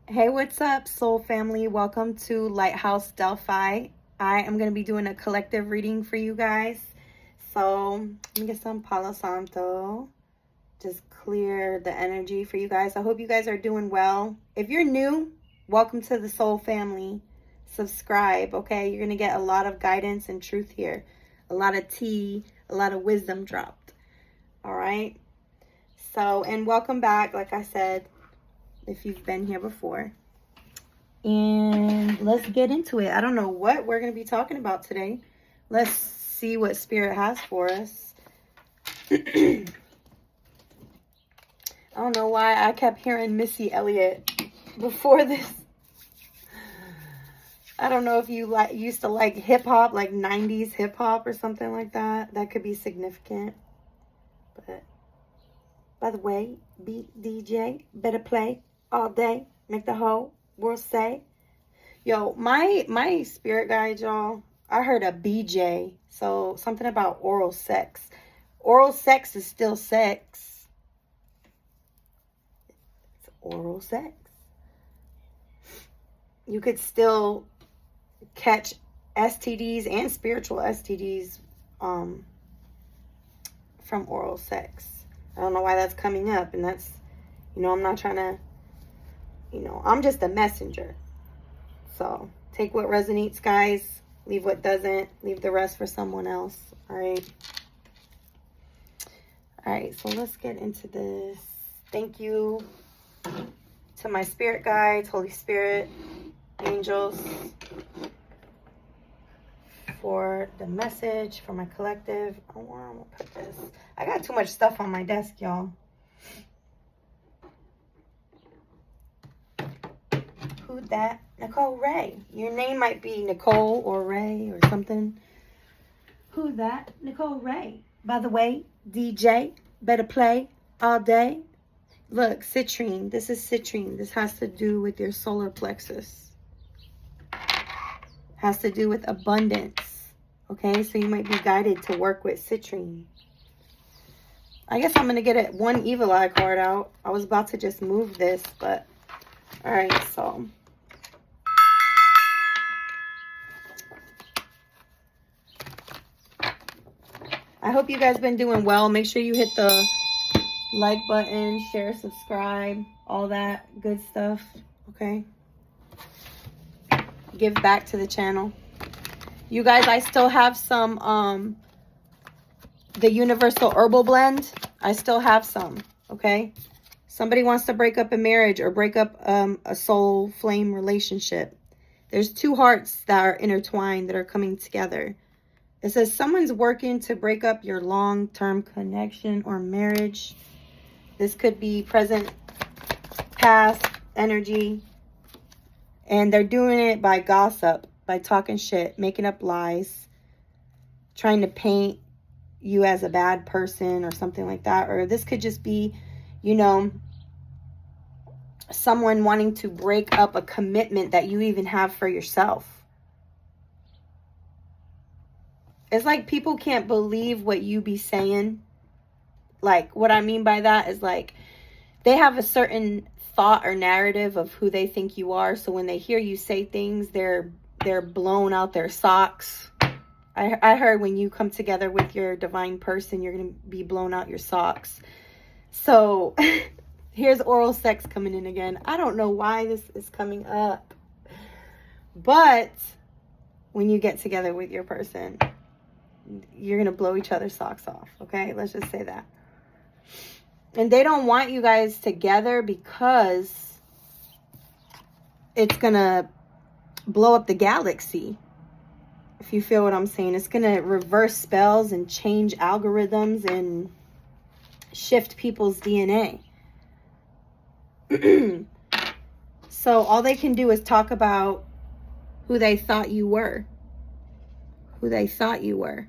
Hey, what's up, soul family? Welcome to RoseDelphi. I am going to be doing a collective reading for you guys. So, let me get some Palo Santo. Just clear the energy for you guys. I hope you guys are doing well. If you're new, welcome to the soul family. Subscribe, okay? You're going to get a lot of guidance and truth here. A lot of tea, a lot of wisdom dropped. All right? So, and welcome back, like I said, if you've been here before. And let's get into it. I don't know what we're going to be talking about today. Let's see what Spirit has for us. I don't know why I kept hearing Missy Elliott before this. I don't know if you used to like hip-hop, like 90s hip-hop or something like that. That could be significant. But by the way, beat DJ, better play all day, make the whole world say. Yo, my spirit guide, y'all, I heard a BJ. So something about oral sex. Oral sex is still sex. It's oral sex. You could still catch STDs and spiritual STDs from oral sex. I don't know why that's coming up. And that's, I'm not trying to, I'm just a messenger. So take what resonates, guys. Leave what doesn't. Leave the rest for someone else. All right. All right. So let's get into this. Thank you to my spirit guides, Holy Spirit, angels, for the message, for my collective. I'm gonna put this. I got too much stuff on my desk, y'all. Who that? Nicole Ray. Your name might be Nicole or Ray or something. Who that? Nicole Ray. By the way, DJ, better play all day. Look, citrine. This is citrine. This has to do with your solar plexus. Has to do with abundance. Okay, so you might be guided to work with citrine. I guess I'm going to get one evil eye card out. I was about to just move this, but all right, so I hope you guys been doing well. Make sure you hit the like button, share, subscribe, all that good stuff, okay? Give back to the channel. You guys, I still have some, the Universal Herbal Blend. I still have some, okay? Somebody wants to break up a marriage or break up a soul flame relationship. There's two hearts that are intertwined that are coming together. It says someone's working to break up your long-term connection or marriage. This could be present, past energy. And they're doing it by gossip, by talking shit, making up lies, trying to paint you as a bad person or something like that. Or this could just be, someone wanting to break up a commitment that you even have for yourself. It's like people can't believe what you be saying. Like, what I mean by that is like, they have a certain thought or narrative of who they think you are. So when they hear you say things, they're blown out their socks. I heard when you come together with your divine person, you're going to be blown out your socks. So here's oral sex coming in again. I don't know why this is coming up. But when you get together with your person, you're going to blow each other's socks off. Okay? Let's just say that. And they don't want you guys together because it's going to blow up the galaxy. If you feel what I'm saying. It's going to reverse spells and change algorithms and shift people's DNA. So all they can do is talk about who they thought you were. Who they thought you were.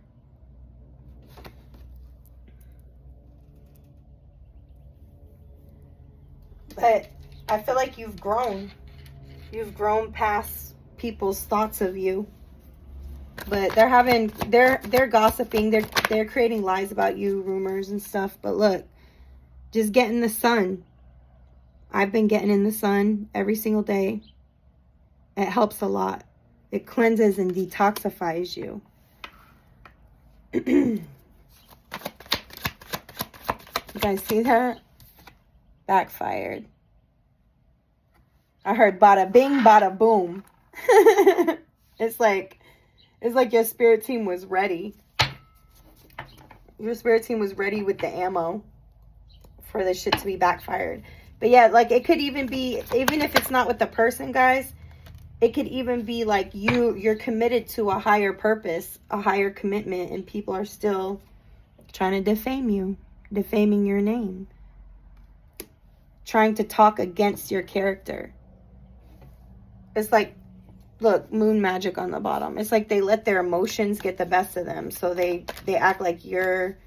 But I feel like you've grown. You've grown past people's thoughts of you. But they're gossiping. They're creating lies about you, rumors and stuff. But look, just get in the sun. I've been getting in the sun every single day. It helps a lot. It cleanses and detoxifies you. You guys see that? Backfired. I heard bada bing, bada boom. It's like your spirit team was ready. Your spirit team was ready with the ammo for this shit to be backfired. But yeah, like it could even be, even if it's not with the person, guys, it could even be like you're committed to a higher purpose, a higher commitment, and people are still trying to defame you, defaming your name, trying to talk against your character. It's like, look, moon magic on the bottom. It's like they let their emotions get the best of them. So they act like you're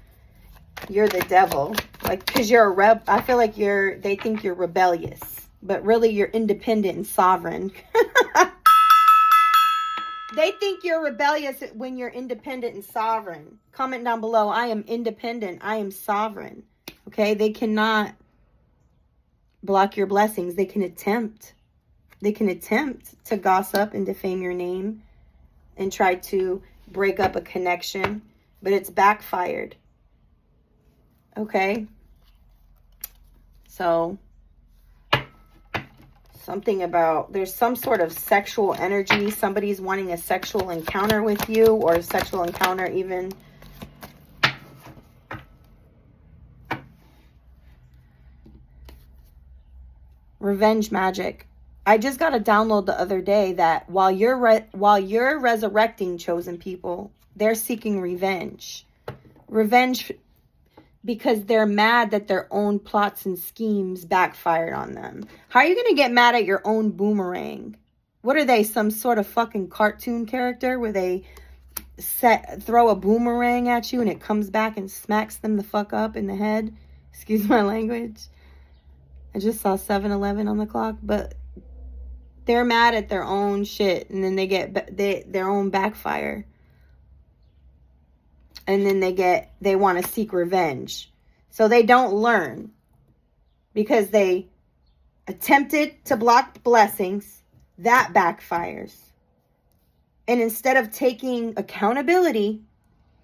the devil. Like, because you're a I feel like they think you're rebellious. But really you're independent and sovereign. They think you're rebellious when you're independent and sovereign. Comment down below, I am independent. I am sovereign. Okay? They cannot block your blessings. They can attempt. They can attempt to gossip and defame your name and try to break up a connection, but it's backfired. Okay? So, something about, there's some sort of sexual energy. Somebody's wanting a sexual encounter with you, or a sexual encounter even. Revenge magic. I just got a download the other day that while you're resurrecting chosen people, they're seeking revenge. Revenge because they're mad that their own plots and schemes backfired on them. How are you going to get mad at your own boomerang? What are they, some sort of fucking cartoon character where they throw a boomerang at you and it comes back and smacks them the fuck up in the head? Excuse my language. I just saw 7-Eleven on the clock, but they're mad at their own shit, and then they get their own backfire. And then they want to seek revenge. So they don't learn because they attempted to block blessings. That backfires. And instead of taking accountability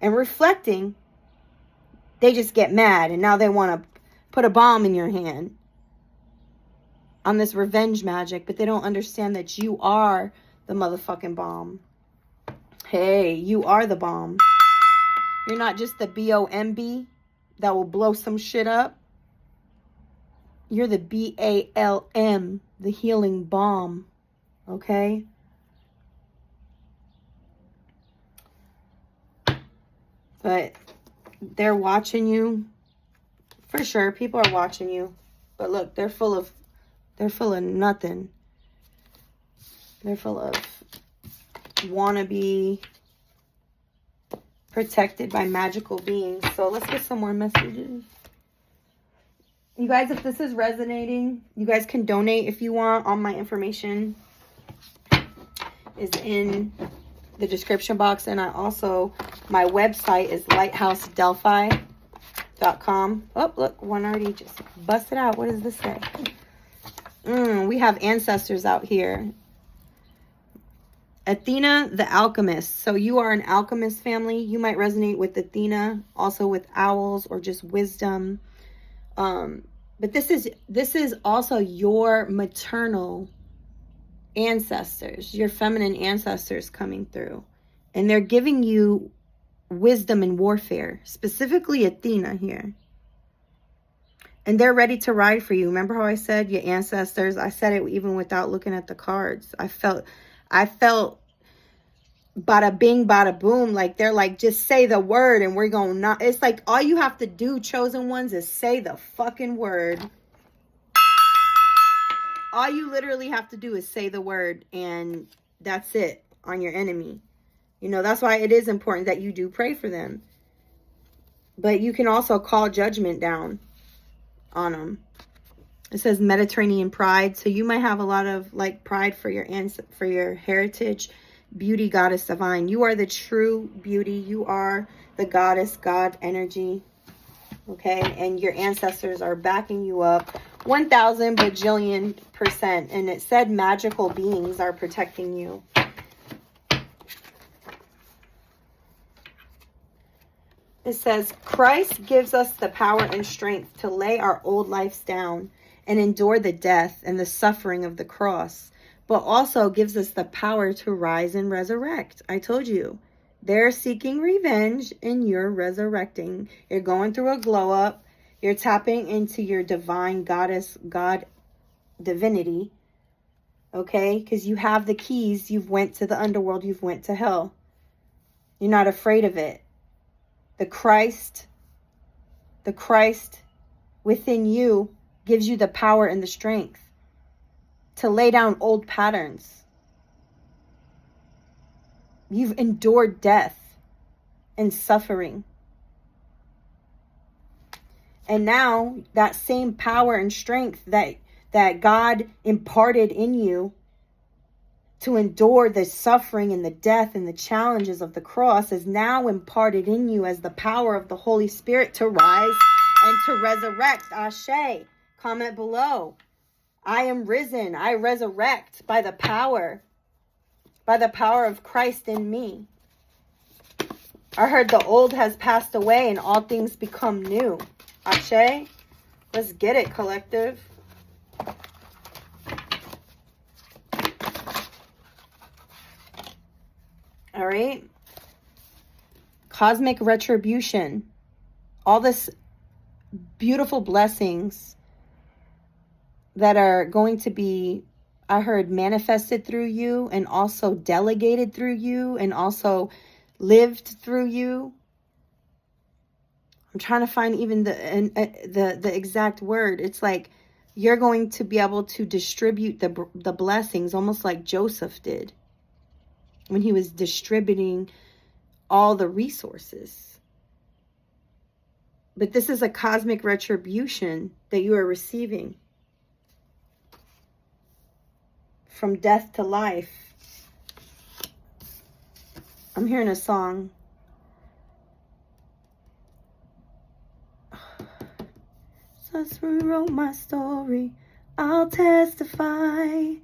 and reflecting, they just get mad. And now they want to put a bomb in your hand on this revenge magic. But they don't understand that you are the motherfucking bomb. Hey, you are the bomb. You're not just the B-O-M-B that will blow some shit up. You're the B-A-L-M, the healing bomb. Okay? But they're watching you. For sure, people are watching you. But look, they're full of nothing. They're full of wannabe protected by magical beings. So let's get some more messages. You guys, if this is resonating, you guys can donate if you want. All my information is in the description box. And my website is lighthousedelphi.com. Oh, look, one already just busted out. What does this say? We have ancestors out here. Athena, the alchemist. So you are an alchemist family. You might resonate with Athena, also with owls or just wisdom. But this is also your maternal ancestors, your feminine ancestors coming through. And they're giving you wisdom in warfare, specifically Athena here. And they're ready to ride for you. Remember how I said your ancestors? I said it even without looking at the cards. I felt bada bing, bada boom. Like they're like, just say the word and we're going to not. It's like all you have to do, chosen ones, is say the fucking word. All you literally have to do is say the word, and that's it on your enemy. You know, that's why it is important that you do pray for them. But you can also call judgment down on them. It says Mediterranean pride. So you might have a lot of like pride for your heritage. Beauty, goddess divine. You are the true beauty. You are the goddess, God energy. Okay. And your ancestors are backing you up 1,000 bajillion%. And it said magical beings are protecting you. It says, Christ gives us the power and strength to lay our old lives down and endure the death and the suffering of the cross, but also gives us the power to rise and resurrect. I told you, they're seeking revenge and you're resurrecting. You're going through a glow up. You're tapping into your divine goddess, God divinity. Okay? Because you have the keys. You've went to the underworld. You've went to hell. You're not afraid of it. The Christ within you gives you the power and the strength to lay down old patterns. You've endured death and suffering. And now that same power and strength that God imparted in you to endure the suffering and the death and the challenges of the cross is now imparted in you as the power of the Holy Spirit to rise and to resurrect. Ashe. Comment below. I am risen. I resurrect by the power of Christ in me. I heard the old has passed away and all things become new. Ashe. Let's get it, collective. All right. Cosmic retribution. All this beautiful blessings that are going to be, I heard, manifested through you and also delegated through you and also lived through you. I'm trying to find even the exact word. It's like you're going to be able to distribute the blessings almost like Joseph did when he was distributing all the resources. But this is a cosmic retribution that you are receiving. From death to life. I'm hearing a song. Just rewrote my story. I'll testify.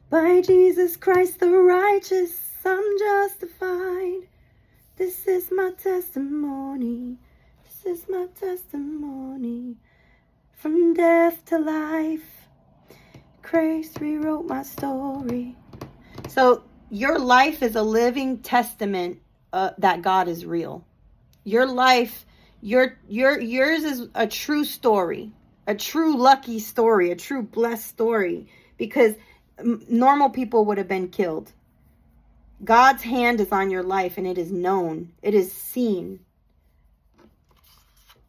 By Jesus Christ the righteous, I'm justified. This is my testimony. This is my testimony. From death to life, Christ rewrote my story. So your life is a living testament that God is real. Your life, yours is a true story, a true lucky story, a true blessed story, because normal people would have been killed. God's hand is on your life and it is known. It is seen.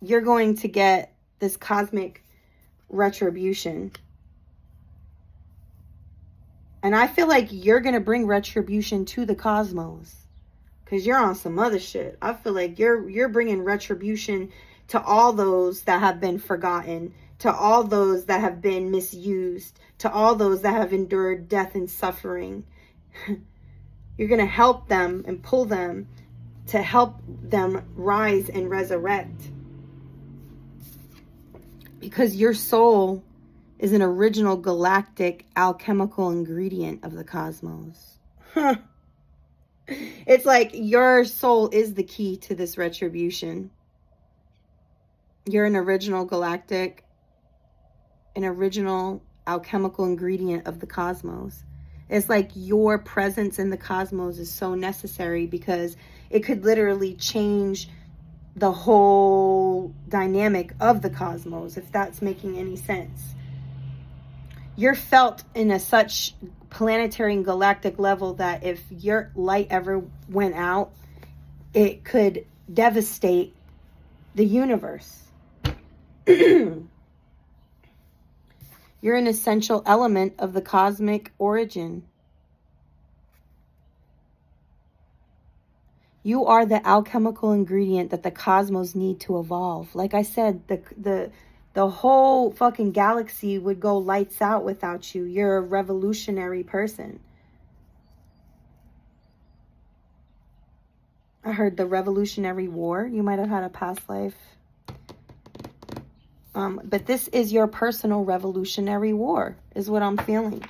You're going to get this cosmic retribution. And I feel like you're going to bring retribution to the cosmos. Because you're on some other shit. I feel like you're bringing retribution to all those that have been forgotten. To all those that have been misused. To all those that have endured death and suffering. You're going to help them and pull them to help them rise and resurrect. Because your soul is an original galactic alchemical ingredient of the cosmos. It's like your soul is the key to this retribution. You're an original galactic, an original alchemical ingredient of the cosmos. It's like your presence in the cosmos is so necessary because it could literally change the whole dynamic of the cosmos, if that's making any sense. You're felt in a such planetary and galactic level that if your light ever went out, it could devastate the universe. You're an essential element of the cosmic origin. You are the alchemical ingredient that the cosmos need to evolve. Like I said, the whole fucking galaxy would go lights out without you. You're a revolutionary person. I heard the Revolutionary War. You might have had a past life. But this is your personal revolutionary war, is what I'm feeling.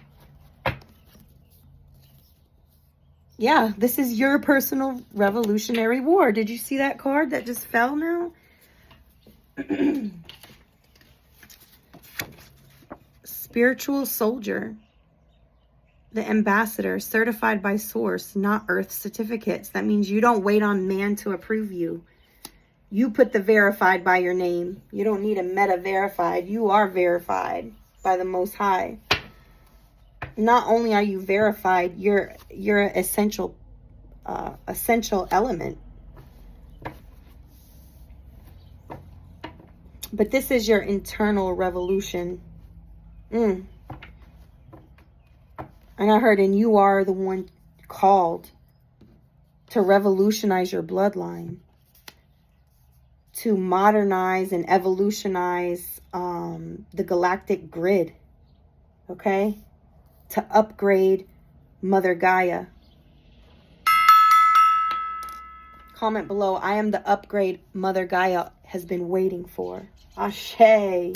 Yeah, this is your personal revolutionary war. Did you see that card that just fell now? Spiritual soldier. The ambassador, certified by source, not earth certificates. That means you don't wait on man to approve you. You put the verified by your name. You don't need a meta verified. You are verified by the Most High. Not only are you verified, you're an essential element. But this is your internal revolution. And I heard, and you are the one called to revolutionize your bloodline, to modernize and evolutionize the galactic grid, okay? To upgrade Mother Gaia. Comment below, I am the upgrade Mother Gaia has been waiting for. Ashe.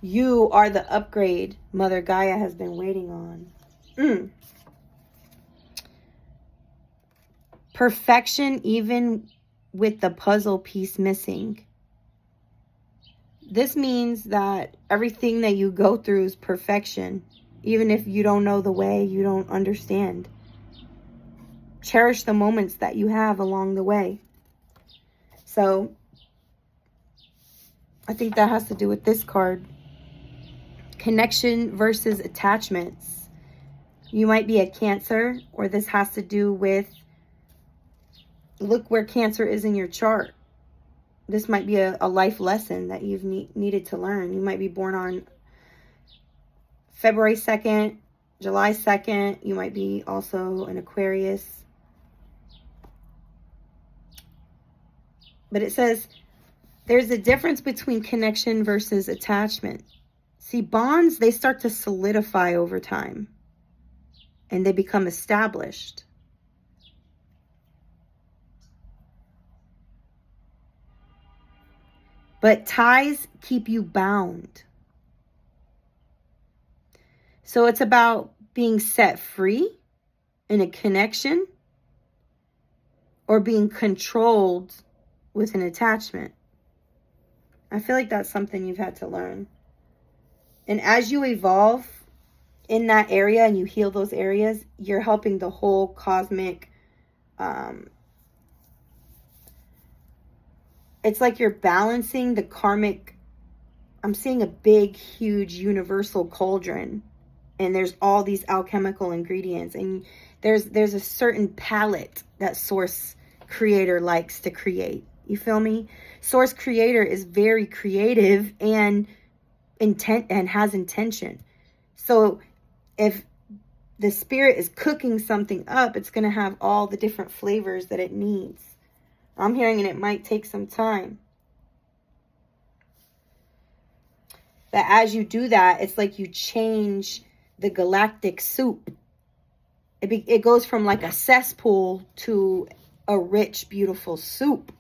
You are the upgrade Mother Gaia has been waiting on. Perfection, even with the puzzle piece missing. This means that everything that you go through is perfection. Even if you don't know the way, you don't understand. Cherish the moments that you have along the way. So, I think that has to do with this card. Connection versus attachments. You might be a Cancer, or this has to do with, look where Cancer is in your chart. This might be a life lesson that you've needed to learn. You might be born on February 2nd, July 2nd. You might be also an Aquarius. But it says there's a difference between connection versus attachment. See, bonds, they start to solidify over time. And they become established. But ties keep you bound. So it's about being set free in a connection, or being controlled with an attachment. I feel like that's something you've had to learn. And as you evolve in that area and you heal those areas, you're helping the whole cosmic, it's like you're balancing the karmic. I'm seeing a big, huge, universal cauldron. And there's all these alchemical ingredients. And there's a certain palette that Source Creator likes to create. You feel me? Source Creator is very creative and has intention. So if the spirit is cooking something up, it's going to have all the different flavors that it needs. I'm hearing, and it might take some time. But as you do that, it's like you change the galactic soup. It goes from like a cesspool to a rich, beautiful soup.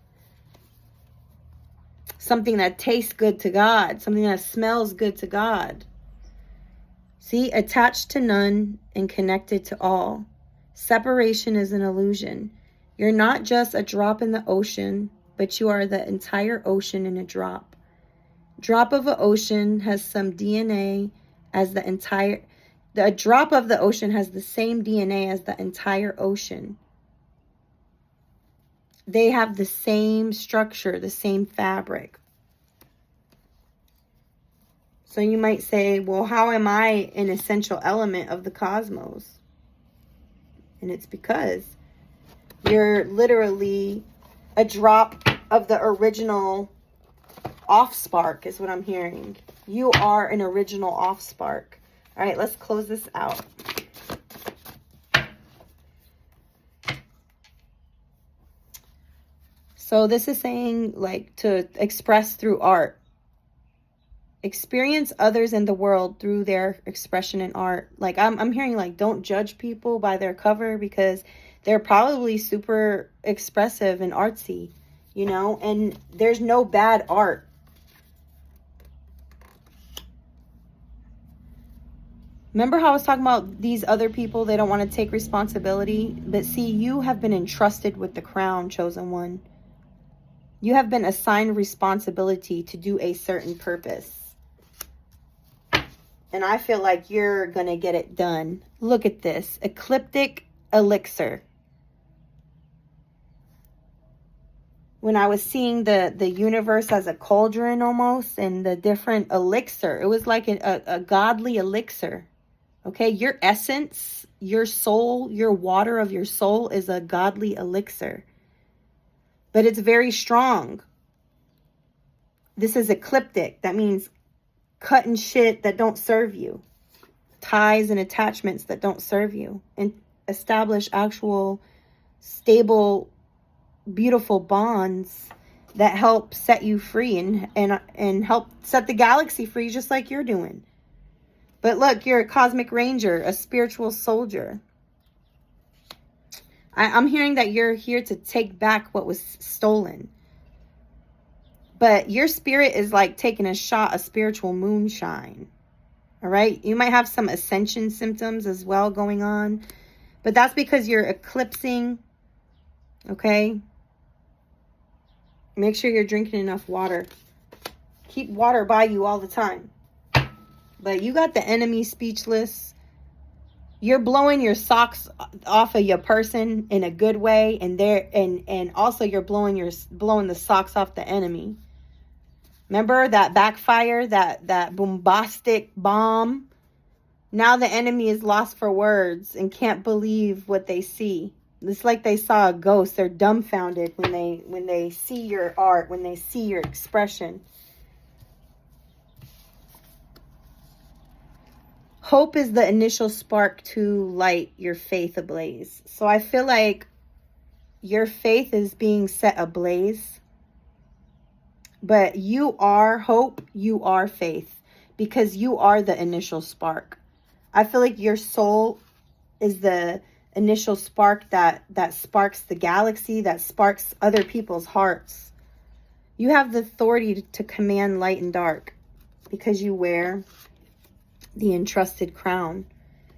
Something that tastes good to God. Something that smells good to God. See, attached to none and connected to all. Separation is an illusion. You're not just a drop in the ocean, but you are the entire ocean in a drop. Drop of an ocean has some DNA as the entire... A drop of the ocean has the same DNA as the entire ocean. They have the same structure, the same fabric. So you might say, well, how am I an essential element of the cosmos? And it's because you're literally a drop of the original off spark is what I'm hearing. You are an original off spark. All right, let's close this out. So this is saying, like, to express through art. Experience others in the world through their expression in art. Like, I'm hearing, like, don't judge people by their cover, because they're probably super expressive and artsy, you know? And there's no bad art. Remember how I was talking about these other people, they don't want to take responsibility? But see, you have been entrusted with the crown, chosen one. You have been assigned responsibility to do a certain purpose. And I feel like you're going to get it done. Look at this. Ecliptic elixir. When I was seeing the universe as a cauldron almost, and the different elixir, it was like a godly elixir. Okay, your essence, your soul, your water of your soul is a godly elixir. But it's very strong. This is ecliptic. That means cutting shit that don't serve you. Ties and attachments that don't serve you. And establish actual, stable, beautiful bonds that help set you free and help set the galaxy free, just like you're doing. But look, you're a cosmic ranger, a spiritual soldier. I'm hearing that you're here to take back what was stolen. But your spirit is like taking a shot of spiritual moonshine. All right? You might have some ascension symptoms as well going on. But that's because you're eclipsing. Okay? Make sure you're drinking enough water. Keep water by you all the time. But you got the enemy speechless. You're blowing your socks off of your person in a good way, and also you're blowing the socks off the enemy. Remember that backfire, that bombastic bomb? Now the enemy is lost for words and can't believe what they see. It's like they saw a ghost. They're dumbfounded when they see your art, when they see your expression. Hope is the initial spark to light your faith ablaze. So I feel like your faith is being set ablaze. But you are hope, you are faith. Because you are the initial spark. I feel like your soul is the initial spark that sparks the galaxy, that sparks other people's hearts. You have the authority to command light and dark. Because you wear the entrusted crown.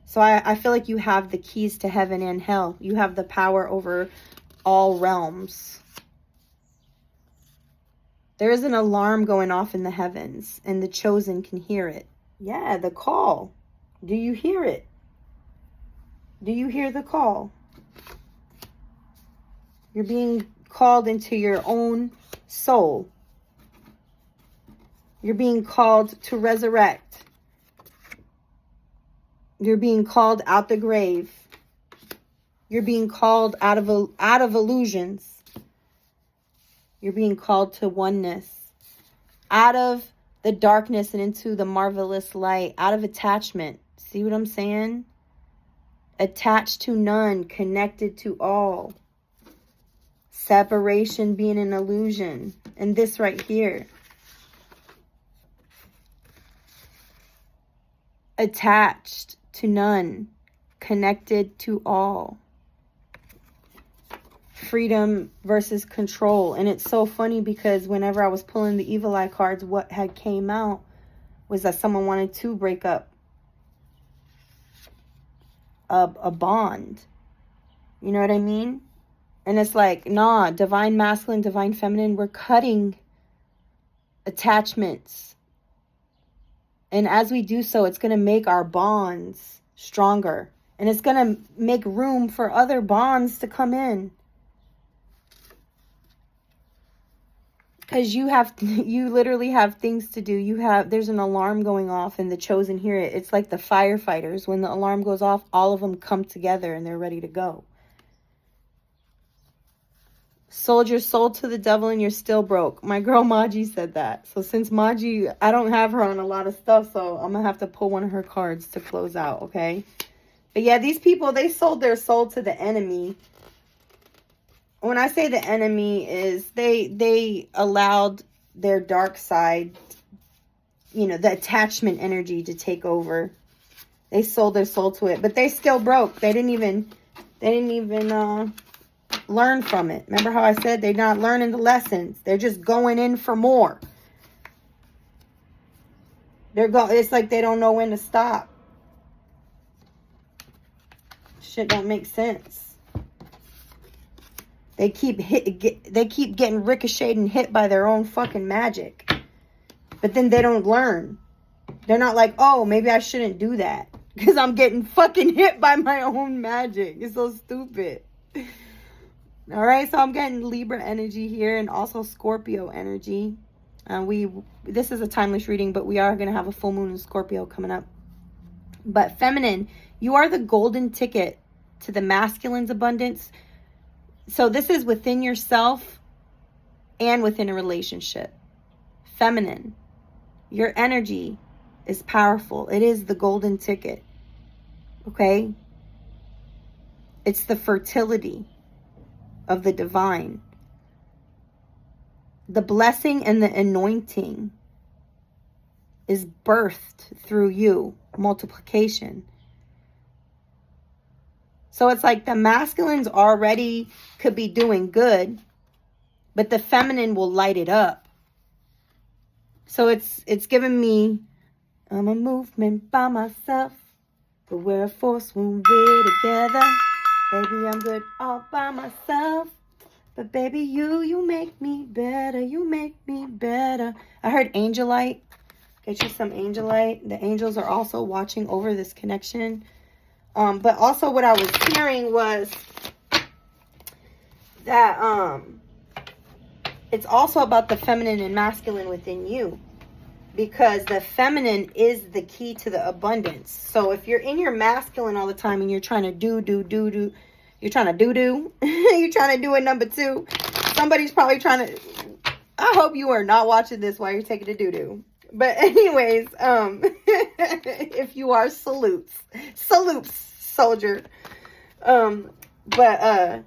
So I feel like you have the keys to heaven and hell. You have the power over all realms. There is an alarm going off in the heavens, and the chosen can hear it. Yeah, the call. Do you hear it? Do you hear the call? You're being called into your own soul. You're being called to resurrect. You're being called out the grave. You're being called out of illusions. You're being called to oneness. Out of the darkness and into the marvelous light. Out of attachment. See what I'm saying? Attached to none. Connected to all. Separation being an illusion. And this right here. Attached to none, connected to all. Freedom versus control. And it's so funny because whenever I was pulling the evil eye cards, what had came out was that someone wanted to break up a bond. You know what I mean? And it's like, nah, divine masculine, divine feminine, we're cutting attachments. And as we do so, it's going to make our bonds stronger. And it's going to make room for other bonds to come in. Because you literally have things to do. There's an alarm going off and the chosen hear it. It's like the firefighters. When the alarm goes off, all of them come together and they're ready to go. Sold your soul to the devil and you're still broke. My girl Maji said that. So since Maji, I don't have her on a lot of stuff, so I'm going to have to pull one of her cards to close out, okay? But yeah, these people, they sold their soul to the enemy. When I say the enemy is they allowed their dark side, you know, the attachment energy to take over. They sold their soul to it, but they still broke. They didn't even learn from it. Remember how I said they're not learning the lessons. They're just going in for more. It's like they don't know when to stop. Shit don't make sense. They keep getting ricocheted and hit by their own fucking magic. But then they don't learn. They're not like, oh, maybe I shouldn't do that. Because I'm getting fucking hit by my own magic. It's so stupid. Alright, so I'm getting Libra energy here and also Scorpio energy. This is a timeless reading, but we are going to have a full moon in Scorpio coming up. But feminine, you are the golden ticket to the masculine's abundance. So this is within yourself and within a relationship. Feminine, your energy is powerful. It is the golden ticket. Okay? It's the fertility of the divine. The blessing and the anointing is birthed through you. Multiplication. So it's like the masculines already could be doing good, but the feminine will light it up. So it's giving me, I'm a movement by myself, but we're a force when we're together. Baby, I'm good all by myself, but baby, you make me better. You make me better. I heard angelite. Get you some angelite. The angels are also watching over this connection. But also what I was hearing was that it's also about the feminine and masculine within you. Because the feminine is the key to the abundance. So if you're in your masculine all the time and you're trying to do, you're trying to do, you're trying to do it number two. Somebody's probably trying to, I hope you are not watching this while you're taking a doo-doo. But anyways, if you are, salutes, soldier. But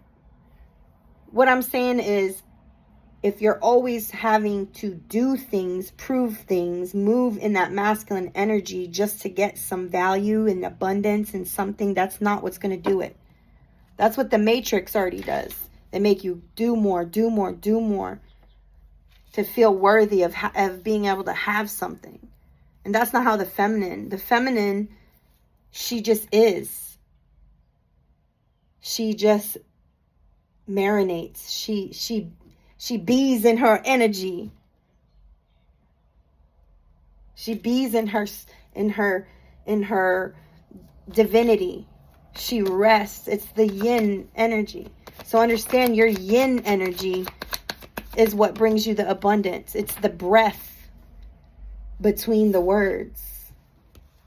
what I'm saying is, if you're always having to do things, prove things, move in that masculine energy just to get some value and abundance and something, that's not what's going to do it. That's what the Matrix already does. They make you do more, do more, do more to feel worthy of being able to have something. And that's not how the feminine, she just is. She just marinates. She bees in her energy. She bees in her divinity. She rests. It's the yin energy. So understand, your yin energy is what brings you the abundance. It's the breath between the words.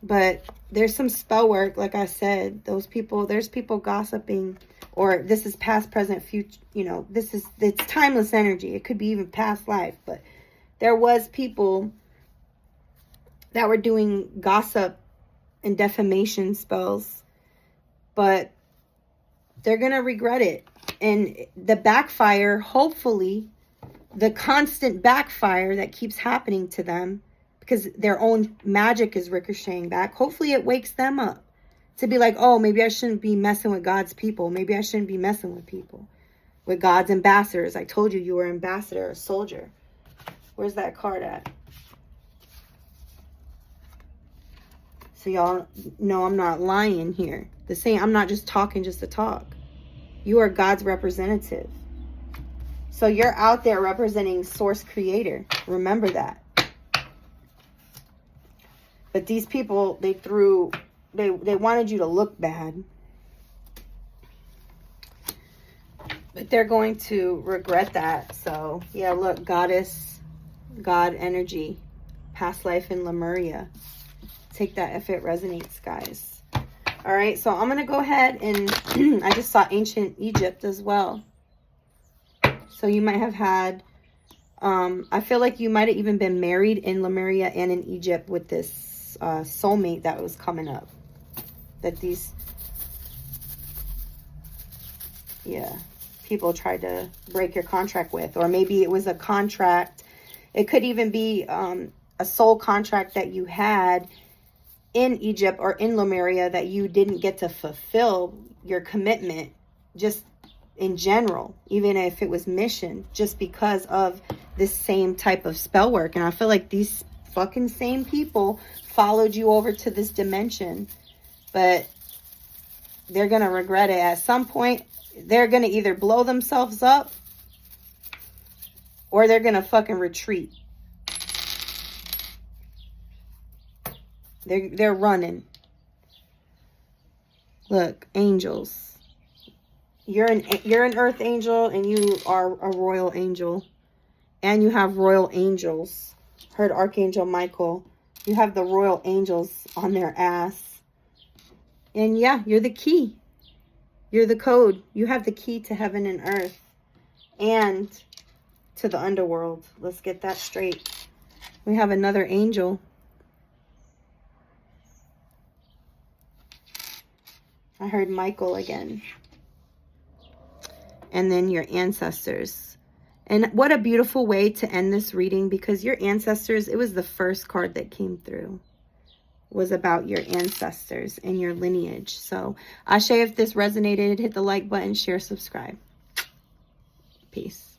But there's some spell work, like I said. There's people gossiping, or this is past, present, future. You know, it's timeless energy. It could be even past life. But there was people that were doing gossip and defamation spells. But they're going to regret it. And the backfire, hopefully, the constant backfire that keeps happening to them, because their own magic is ricocheting back, hopefully it wakes them up to be like, oh, maybe I shouldn't be messing with God's people. Maybe I shouldn't be messing with people, with God's ambassadors. I told you, you were an ambassador, a soldier. Where's that card at? So y'all know I'm not lying here. I'm not just talking just to talk. You are God's representative. So you're out there representing Source Creator. Remember that. But these people, they wanted you to look bad. But they're going to regret that. So, yeah, look, goddess, God energy, past life in Lemuria. Take that if it resonates, guys. All right, so I'm going to go ahead and I just saw ancient Egypt as well. So you might have had, I feel like you might have even been married in Lemuria and in Egypt with this soulmate that was coming up. That these, people tried to break your contract with. Or maybe it was a contract. It could even be a soul contract that you had in Egypt or in Lemuria that you didn't get to fulfill your commitment, just in general, even if it was mission, just because of this same type of spell work. And I feel like these fucking same people followed you over to this dimension. But they're going to regret it. At some point, they're going to either blow themselves up or they're going to fucking retreat. They're running. Look, angels. You're an earth angel and you are a royal angel. And you have royal angels. Heard Archangel Michael. You have the royal angels on their ass. And yeah, you're the key. You're the code. You have the key to heaven and earth. And to the underworld. Let's get that straight. We have another angel. I heard Michael again. And then your ancestors. And what a beautiful way to end this reading, because your ancestors, it was the first card that came through, was about your ancestors and your lineage. So, Ashe, if this resonated, hit the like button, share, subscribe. Peace.